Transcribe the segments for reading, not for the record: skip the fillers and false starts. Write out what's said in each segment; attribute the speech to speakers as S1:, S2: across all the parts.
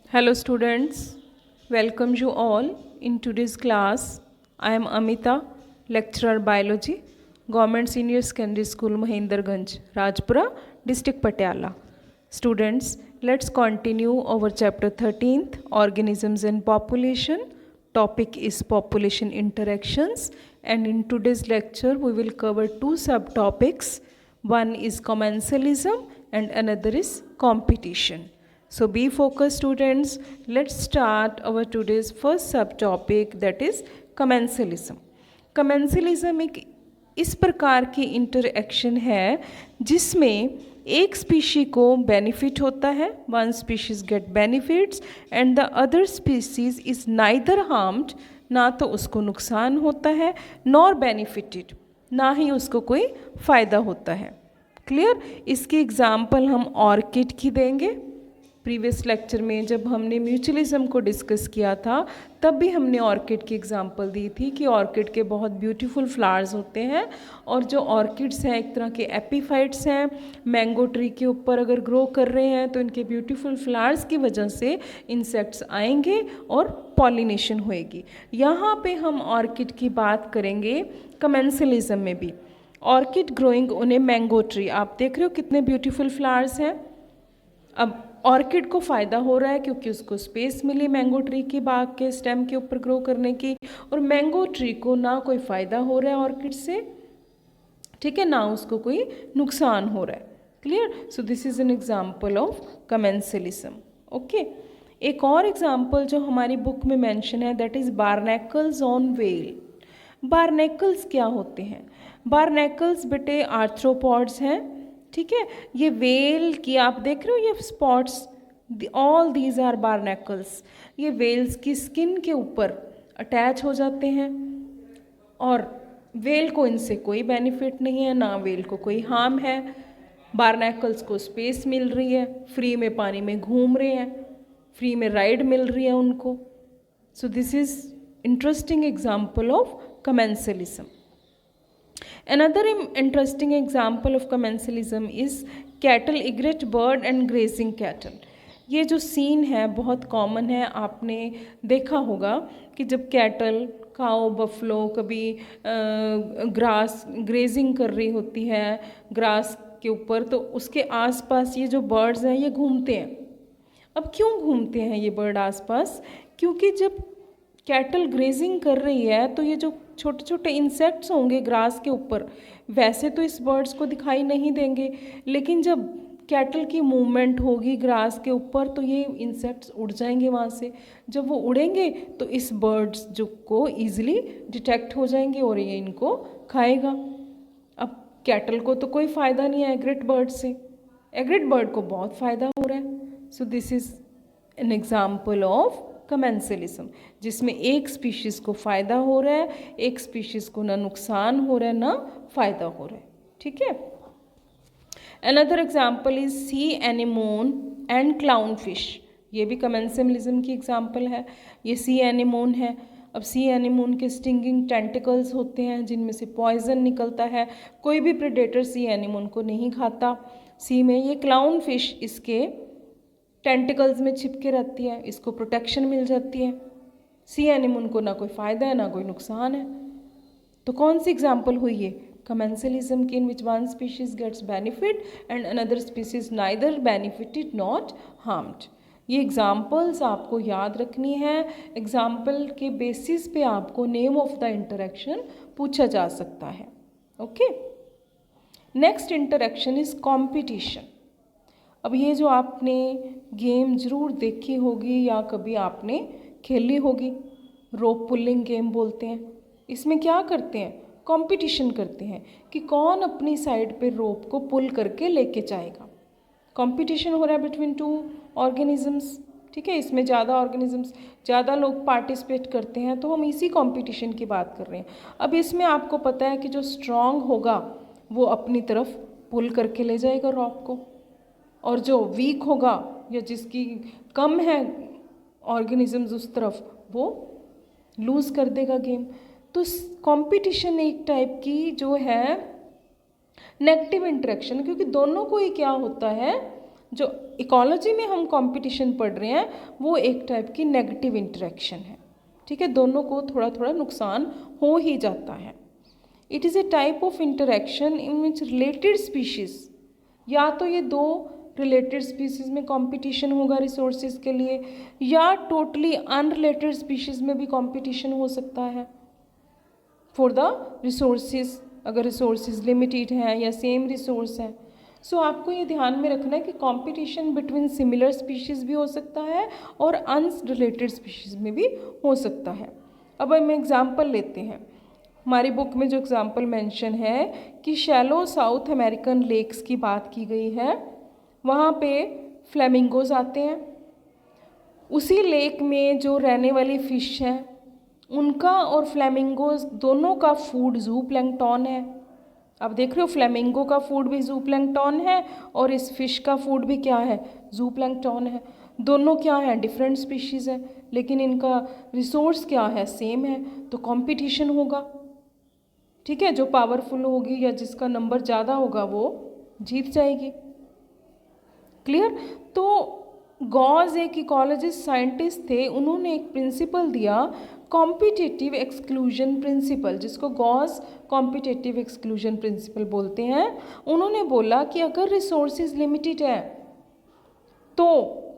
S1: Hello students, welcome you all in today's class. I am Amita, lecturer biology, Government Senior Secondary School Mahendraganj, Rajpura, District Patiala. Students, let's continue our chapter 13th, Organisms and Population. Topic is population interactions, and in today's lecture we will cover two subtopics. One is commensalism and another is competition. So be focused students. Let's start our today's first subtopic, that is commensalism. commensalism एक इस प्रकार की interaction है जिसमें एक species को benefit होता है, one species get benefits and the other species is neither harmed, ना तो उसको नुकसान होता है नॉर बेनिफिटेड, ना ही उसको कोई फ़ायदा होता है. क्लियर. इसकी एग्जाम्पल हम ऑर्किड की देंगे. प्रीवियस लेक्चर में जब हमने म्यूचुअलिज्म को डिस्कस किया था तब भी हमने ऑर्किड की एग्जांपल दी थी कि ऑर्किड के बहुत ब्यूटीफुल फ्लावर्स होते हैं और जो ऑर्किड्स हैं एक तरह के एपीफाइट्स हैं, मैंगो ट्री के ऊपर अगर ग्रो कर रहे हैं तो इनके ब्यूटीफुल फ्लावर्स की वजह से इंसेक्ट्स आएंगे और पॉलिनेशन होएगी. यहाँ पे हम ऑर्किड की बात करेंगे कमेंसलिज्म में भी. Orchid growing on a mango tree, आप देख रहे हो कितने ब्यूटीफुल फ्लावर्स हैं. अब ऑर्किड को फ़ायदा हो रहा है क्योंकि उसको स्पेस मिली मैंगो ट्री की बाग के स्टेम के ऊपर ग्रो करने की, और मैंगो ट्री को ना कोई फ़ायदा हो रहा है ऑर्किड से, ठीक है, ना उसको कोई नुकसान हो रहा है. Clear. So this is an example of commensalism. Okay. एक और एग्जाम्पल जो हमारी बुक में मेंशन है दैट इज़ बार्नेकल्स ऑन वेल. बार्नेकल्स क्या होते हैं? बार्नेकल्स बेटे आर्थ्रोपॉड्स हैं, ठीक है. ये वेल की आप देख रहे हो ये स्पॉट्स, ऑल दीज आर बार्नेकल्स. ये वेल्स की स्किन के ऊपर अटैच हो जाते हैं और वेल को इनसे कोई बेनिफिट नहीं है, ना वेल को कोई हार्म है. बार्नेकल्स को स्पेस मिल रही है, फ्री में पानी में घूम रहे हैं, फ्री में राइड मिल रही है उनको. So this is interesting example of commensalism. Another interesting example of commensalism is cattle egret bird and grazing cattle. ये जो सीन है बहुत कॉमन है, आपने देखा होगा कि जब कैटल, काऊ, बफलो कभी ग्रास ग्रेजिंग कर रही होती है ग्रास के ऊपर, तो उसके आसपास ये जो बर्ड्स हैं ये घूमते हैं. अब क्यों घूमते हैं ये बर्ड आसपास? क्योंकि जब कैटल ग्रेजिंग कर रही है तो ये जो छोटे छोटे इंसेक्ट्स होंगे ग्रास के ऊपर वैसे तो इस बर्ड्स को दिखाई नहीं देंगे, लेकिन जब कैटल की मूवमेंट होगी ग्रास के ऊपर तो ये इंसेक्ट्स उड़ जाएंगे वहाँ से. जब वो उड़ेंगे तो इस बर्ड्स जो को ईजिली डिटेक्ट हो जाएंगे और ये इनको खाएगा. अब कैटल को तो कोई फ़ायदा नहीं है एग्रेट बर्ड से, एग्रेट बर्ड को बहुत फ़ायदा हो रहा है. So this is an example of commensalism, जिसमें एक स्पीशीज़ को फ़ायदा हो रहा है, एक स्पीशीज़ को ना नुकसान हो रहा है ना फ़ायदा हो रहा है. ठीक है. Another example is C anemone and clown fish. ये भी commensalism की एग्जाम्पल है. ये सी एनीमोन है. अब सी एनीमोन के स्टिंगिंग टेंटिकल्स होते हैं जिनमें से पॉइजन निकलता है. कोई भी प्रेडेटर सी एनीमोन को नहीं खाता. सी में ये क्लाउन फिश इसके टेंटिकल्स में चिपके रहती है, इसको प्रोटेक्शन मिल जाती है. सी एनीमोन को ना कोई फ़ायदा है ना कोई नुकसान है. तो कौन सी एग्जाम्पल हुई ये? commensalism की, in which one species gets benefit and another species neither benefited not harmed. ये एग्जाम्पल्स आपको याद रखनी है. एग्जाम्पल के बेसिस पे आपको नेम ऑफ द इंटरेक्शन पूछा जा सकता है. Okay. Next interaction is competition. अब ये जो आपने गेम ज़रूर देखी होगी या कभी आपने खेली होगी, रोप पुलिंग गेम बोलते हैं. इसमें क्या करते हैं? कंपटीशन करते हैं कि कौन अपनी साइड पे रोप को पुल करके लेके जाएगा. कंपटीशन हो रहा है बिटवीन टू ऑर्गेनिजम्स. ठीक है. इसमें ज़्यादा ऑर्गेनिजम्स, ज़्यादा लोग पार्टिसिपेट करते हैं, तो हम इसी कंपटीशन की बात कर रहे हैं. अब इसमें आपको पता है कि जो स्ट्रॉन्ग होगा वो अपनी तरफ पुल करके ले जाएगा रॉप को, और जो वीक होगा या जिसकी कम है ऑर्गेनिजम्स उस तरफ वो लूज़ कर देगा गेम. तो कंपटीशन एक टाइप की जो है नेगेटिव इंटरेक्शन, क्योंकि दोनों को ही क्या होता है, जो इकोलॉजी में हम कंपटीशन पढ़ रहे हैं वो एक टाइप की नेगेटिव इंटरेक्शन है, ठीक है, दोनों को थोड़ा थोड़ा नुकसान हो ही जाता है। It is a type of interaction in which related species, या तो ये दो रिलेटेड स्पीशीज़ में कंपटीशन होगा रिसोर्सेज के लिए, या टोटली अनरिलेटेड स्पीशीज़ में भी कंपटीशन हो सकता है फॉर द रिसोर्सेज, अगर रिसोर्सेज लिमिटेड हैं या सेम रिसोर्स है। सो आपको ये ध्यान में रखना है कि कंपटीशन बिटवीन सिमिलर स्पीशीज़ भी हो सकता है और अनरिलेटेड स्पीशीज़ में भी हो सकता है। अब हम एग्जांपल लेते हैं। हमारी बुक में जो एग्जांपल मेंशन है कि शैलो साउथ अमेरिकन लेक्स की बात की गई है, वहाँ पे फ्लेमिंगोज आते हैं। उसी लेक में जो रहने वाली फ़िश हैं उनका और फ्लेमिंगोज दोनों का फूड जू प्लैंक्टन है। अब देख रहे हो, फ्लेमिंगो का फूड भी जू प्लैंक्टन है और इस फिश का फूड भी क्या है, जू प्लैंक्टन है। दोनों क्या है, डिफरेंट स्पीशीज़ है, लेकिन इनका रिसोर्स क्या है, सेम है, तो कंपटीशन होगा, ठीक है। जो पावरफुल होगी या जिसका नंबर ज़्यादा होगा वो जीत जाएगी। क्लियर। तो गॉज एक इकोलॉजिस्ट साइंटिस्ट थे, उन्होंने एक प्रिंसिपल दिया कॉम्पिटिटिव एक्सक्लूजन प्रिंसिपल, जिसको गॉज कॉम्पिटिटिव एक्सक्लूजन प्रिंसिपल बोलते हैं। उन्होंने बोला कि अगर रिसोर्सेज लिमिटेड है तो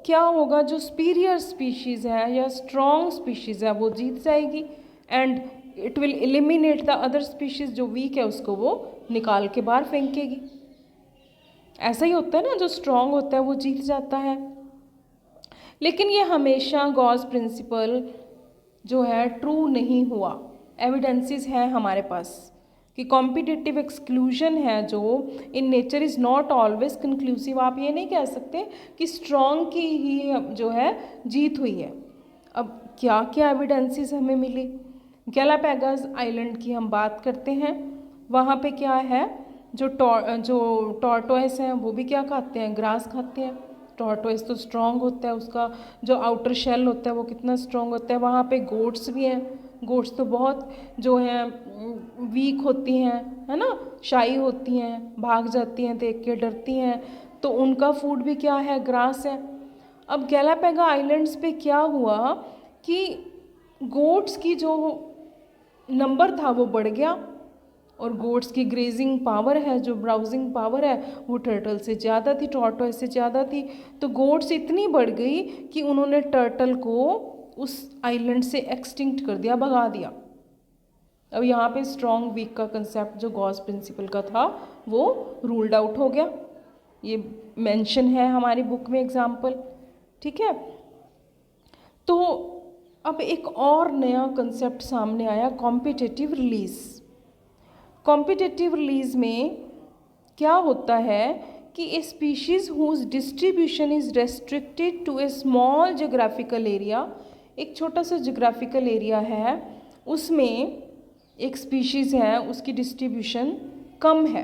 S1: क्या होगा, जो सुपीरियर स्पीशीज़ है या स्ट्रॉन्ग स्पीशीज़ है वो जीत जाएगी, and it will eliminate the other species, जो वीक है उसको वो निकाल के बाहर फेंकेगी। ऐसा ही होता है ना, जो स्ट्रॉन्ग होता है वो जीत जाता है। लेकिन ये हमेशा गॉज प्रिंसिपल जो है ट्रू नहीं हुआ। एविडेंसेस हैं हमारे पास कि कॉम्पिटिटिव एक्सक्लूजन है जो in nature is not always conclusive. आप ये नहीं कह सकते कि स्ट्रॉन्ग की ही जो है जीत हुई है। अब क्या क्या एविडेंसेस हमें मिली, गैलापागोस आइलैंड की हम बात करते हैं। वहाँ पे क्या है, जो टॉर्टोइस हैं वो भी क्या खाते हैं, ग्रास खाते हैं। टॉर्टोइस तो स्ट्रॉन्ग होता है, उसका जो आउटर शेल होता है वो कितना स्ट्रॉन्ग होता है। वहाँ पे गोट्स भी हैं, गोट्स तो बहुत जो हैं वीक होती हैं, है ना, शाई होती हैं, भाग जाती हैं, देख के डरती हैं, तो उनका फूड भी क्या है, ग्रास है। अब गैलापागो आइलैंड्स पे क्या हुआ कि गोट्स की जो नंबर था वो बढ़ गया, और गोट्स की ग्रेजिंग पावर है, जो ब्राउजिंग पावर है, वो टर्टल से ज़्यादा थी, टॉर्टोइस से ज़्यादा थी। तो गोट्स इतनी बढ़ गई कि उन्होंने टर्टल को उस आइलैंड से एक्सटिंक्ट कर दिया, भगा दिया। अब यहाँ पे स्ट्रॉन्ग वीक का कंसेप्ट जो गॉस प्रिंसिपल का था वो रूल्ड आउट हो गया। ये मेंशन है हमारी बुक में एग्जाम्पल, ठीक है। तो अब एक और नया कंसेप्ट सामने आया, कॉम्पिटिटिव रिलीज। कॉम्पिटिटिव रिलीज में क्या होता है कि a species whose distribution is restricted to a small geographical area, एक छोटा सा जोग्राफिकल एरिया है, उसमें एक स्पीशीज़ है, उसकी डिस्ट्रीब्यूशन कम है,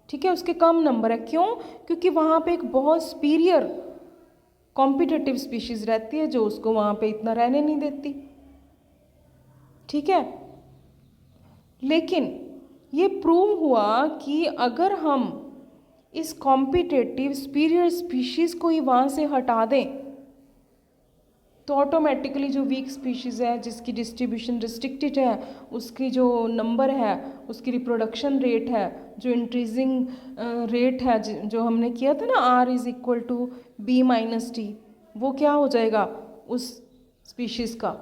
S1: ठीक है, उसके कम नंबर है। क्यों? क्योंकि वहाँ पे एक बहुत सुपीरियर कॉम्पिटिटिव स्पीशीज़ रहती है जो उसको वहाँ पे इतना रहने नहीं देती, ठीक है। लेकिन ये प्रूव हुआ कि अगर हम इस कॉम्पिटिटिव सुपीरियर स्पीशीज़ को ही वहाँ से हटा दें तो ऑटोमेटिकली जो वीक स्पीशीज़ है, जिसकी डिस्ट्रीब्यूशन रिस्ट्रिक्टेड है, उसकी जो नंबर है, उसकी रिप्रोडक्शन रेट है, जो इंक्रीजिंग रेट है जो हमने किया था ना, R is equal to B-T, वो क्या हो जाएगा, उस स्पीशीज़ का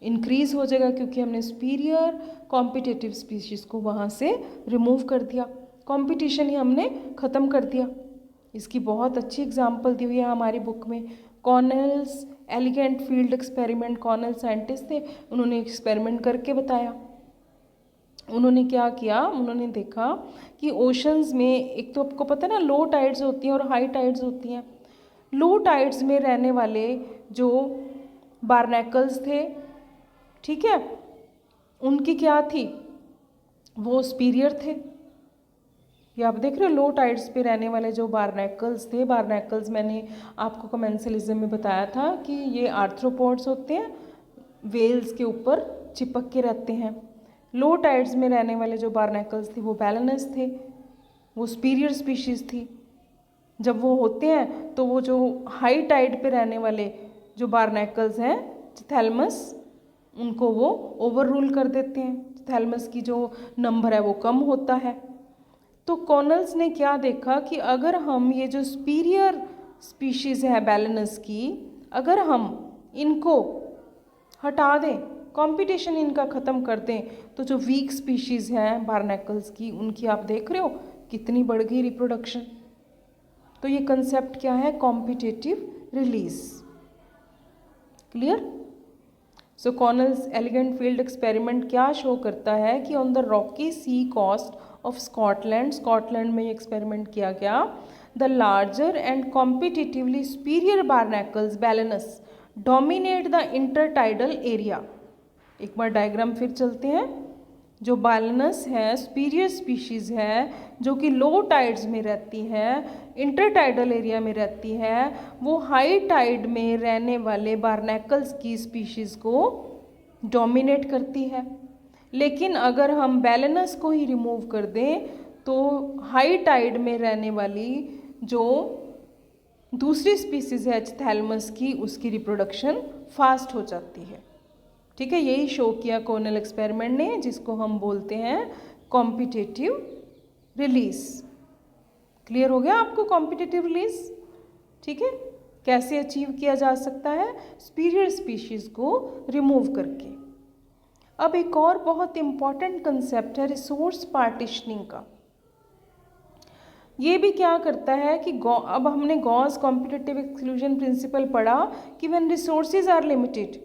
S1: इंक्रीज़ हो जाएगा, क्योंकि हमने सुपीरियर कॉम्पिटिटिव स्पीशीज़ को वहाँ से रिमूव कर दिया, कंपटीशन ही हमने ख़त्म कर दिया। इसकी बहुत अच्छी एग्जांपल दी हुई है हमारी बुक में। Connell's elegant field experiment, Connell scientist थे, उन्होंने एक्सपेरिमेंट करके बताया। उन्होंने क्या किया, उन्होंने देखा कि ओशंस में, एक तो आपको पता है ना, लो टाइड्स होती हैं और हाई टाइड्स होती हैं। लो टाइड्स में रहने वाले जो बार्नेकल्स थे, ठीक है, उनकी क्या थी, वो सुपीरियर थे। ये आप देख रहे हो, लो टाइड्स पे रहने वाले जो बार्नेकल्स थे, बार्नेकल्स मैंने आपको कमेंसलिज्म में बताया था कि ये आर्थ्रोपोड्स होते हैं, वेल्स के ऊपर चिपक के रहते हैं। लो टाइड्स में रहने वाले जो बार्नेकल्स थे वो बैलेनस थे, वो सुपीरियर स्पीशीज़ थी, जब वो होते हैं तो वो जो हाई टाइड पे रहने वाले जो बारनैकल्स हैं, थैलमस, उनको वो ओवर रूल कर देते हैं। थैलमस की जो नंबर है वो कम होता है। तो कॉनल्स ने क्या देखा कि अगर हम ये जो सुपीरियर स्पीशीज़ है बैलेनस की, अगर हम इनको हटा दें, कंपटीशन इनका ख़त्म कर दें, तो जो वीक स्पीशीज़ हैं बारनैकल्स की, उनकी आप देख रहे हो कितनी बढ़ गई रिप्रोडक्शन। तो ये कंसेप्ट क्या है? Competitive release. Clear? So Connell's elegant field experiment क्या शो करता है कि on the rocky sea coast of Scotland, Scotland में ये एक्सपेरिमेंट किया गया, the larger and competitively superior barnacles Balanus dominate the intertidal area. एक बार डायग्राम फिर चलते हैं। जो बैलेनस है, सुपीरियर स्पीशीज़ है, जो कि लो टाइड्स में रहती है, इंटरटाइडल एरिया में रहती है, वो हाई टाइड में रहने वाले बारनैकल्स की स्पीशीज़ को डोमिनेट करती है। लेकिन अगर हम बैलेनस को ही रिमूव कर दें तो हाई टाइड में रहने वाली जो दूसरी स्पीसीज़ है थैलमस की, उसकी रिप्रोडक्शन फास्ट हो जाती है। ठीक है, यही शो किया कॉर्नेल एक्सपेरिमेंट ने, जिसको हम बोलते हैं कॉम्पिटिटिव रिलीज। क्लियर हो गया आपको कॉम्पिटिटिव रिलीज? ठीक है, कैसे अचीव किया जा सकता है? सुपीरियर स्पीशीज़ को रिमूव करके। अब एक और बहुत इम्पॉर्टेंट कंसेप्ट है रिसोर्स पार्टीशनिंग का। ये भी क्या करता है कि अब हमने गॉस कॉम्पिटिटिव एक्सक्लूजन प्रिंसिपल पढ़ा कि व्हेन रिसोर्सेज आर लिमिटेड,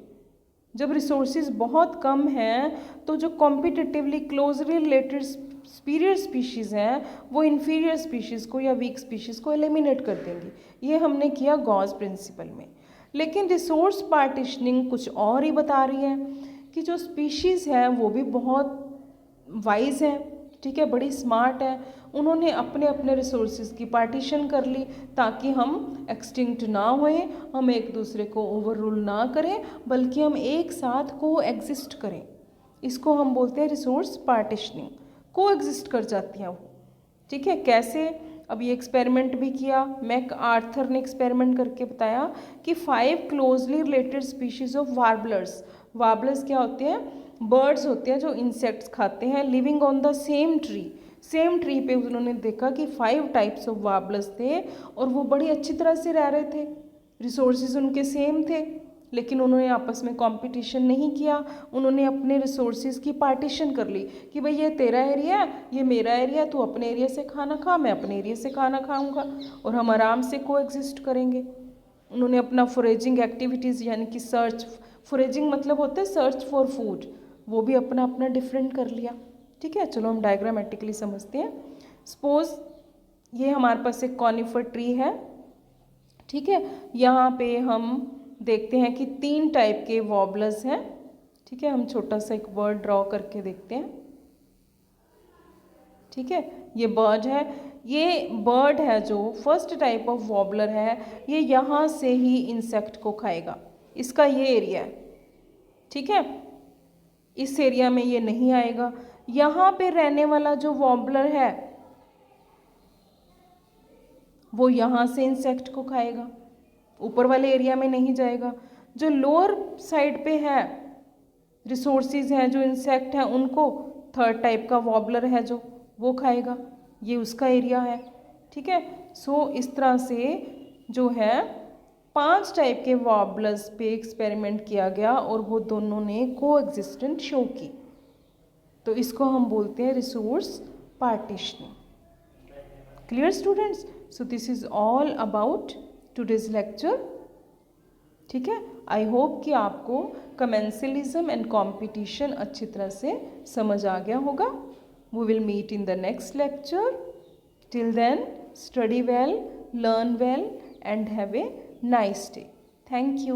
S1: जब रिसोर्सेज बहुत कम हैं तो जो competitively closely related superior species हैं वो इन्फीरियर स्पीशीज़ को या वीक स्पीशीज़ को एलिमिनेट कर देंगी। ये हमने किया गॉस प्रिंसिपल में। लेकिन रिसोर्स पार्टीशनिंग कुछ और ही बता रही है कि जो स्पीशीज़ हैं वो भी बहुत वाइज हैं, ठीक है, बड़ी स्मार्ट है। उन्होंने अपने अपने रिसोर्सेज की पार्टीशन कर ली ताकि हम एक्सटिंक्ट ना होए, हम एक दूसरे को ओवर रूल ना करें, बल्कि हम एक साथ को एग्जिस्ट करें। इसको हम बोलते हैं रिसोर्स पार्टीशनिंग। को एग्जिस्ट कर जाती हैं वो। ठीक है, कैसे? अब ये एक्सपेरिमेंट भी किया, मैक आर्थर ने एक्सपेरिमेंट करके बताया कि 5 closely related species of warblers, warblers क्या होते हैं? बर्ड्स होते हैं जो इंसेक्ट्स खाते हैं, living on the same tree. Same tree पे उन्होंने देखा कि 5 टाइप्स ऑफ वार्बलर्स थे और वो बड़ी अच्छी तरह से रह रहे थे, रिसोर्सेज उनके सेम थे, लेकिन उन्होंने आपस में कंपटीशन नहीं किया। उन्होंने अपने रिसोर्सेज की पार्टीशन कर ली कि भाई ये तेरा एरिया है, ये मेरा एरिया है, तू अपने एरिया से खाना खा, मैं अपने एरिया से खाना खाऊंगा और हम आराम से को एग्जिस्ट करेंगे। उन्होंने अपना फोरेजिंग एक्टिविटीज़ यानी कि सर्च, फोरेजिंग मतलब होता है सर्च फॉर फूड, वो भी अपना अपना डिफरेंट कर लिया। ठीक है, चलो हम डायग्रामेटिकली समझते हैं। सपोज ये हमारे पास एक कॉनिफर ट्री है, ठीक है, यहाँ पे हम देखते हैं कि 3 टाइप के वॉबलर्स हैं। ठीक है, हम छोटा सा एक बर्ड ड्रॉ करके देखते हैं। ठीक है, ये बर्ड है, ये बर्ड है जो फर्स्ट टाइप ऑफ वॉबलर है, ये यहाँ से ही इंसेक्ट को खाएगा, इसका ये एरिया है। ठीक है, इस एरिया में ये नहीं आएगा। यहाँ पे रहने वाला जो वॉबलर है वो यहाँ से इंसेक्ट को खाएगा, ऊपर वाले एरिया में नहीं जाएगा। जो लोअर साइड पे है रिसोर्सेज हैं, जो इंसेक्ट हैं, उनको थर्ड टाइप का वॉबलर है जो वो खाएगा, ये उसका एरिया है। ठीक है, सो इस तरह से जो है 5 टाइप के वॉबलर्स पे एक्सपेरिमेंट किया गया और वो दोनों ने को एग्जिस्टेंट शो की। तो इसको हम बोलते हैं resource partitioning. Clear students? So this is all about today's lecture. ठीक है, आई होप कि आपको कमेंसलिज्म एंड कंपटीशन अच्छी तरह से समझ आ गया होगा। We will meet in the next lecture. Till then study well, learn well and have a nice day. Thank you.